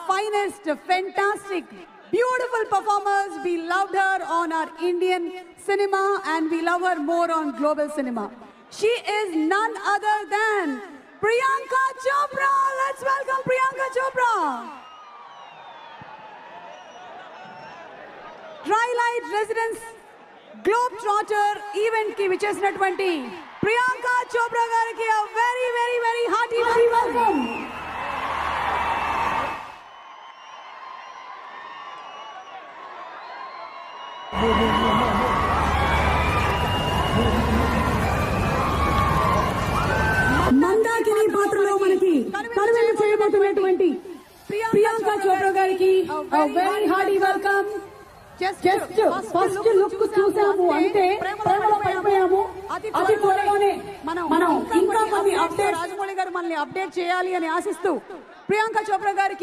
finest, fantastic, beautiful performers. We loved her on our Indian cinema and we love her more on global cinema. She is none other than Priyanka Chopra. Let's welcome Priyanka Chopra. Trilight Residence Globetrotter event ki vichesinaటువంటి Priyanka Chopra gariki a very very very hearty welcome. Mandakini పాత్రలో మనకి కనువిందు చేయబోతున్నటువంటి ప్రియాంక చోప్రా గారికి very Hardy welcome. Just first look చూసాము అంటే ప్రేమలో పడిపోయాము. అది త్వరలోనే మనం ఇంకా కొన్ని అప్డేట్ రాజమౌళి గారు మనల్ని అప్డేట్ చేయాలి అని ఆశిస్తూ ప్రియాంక చోప్రా గారికి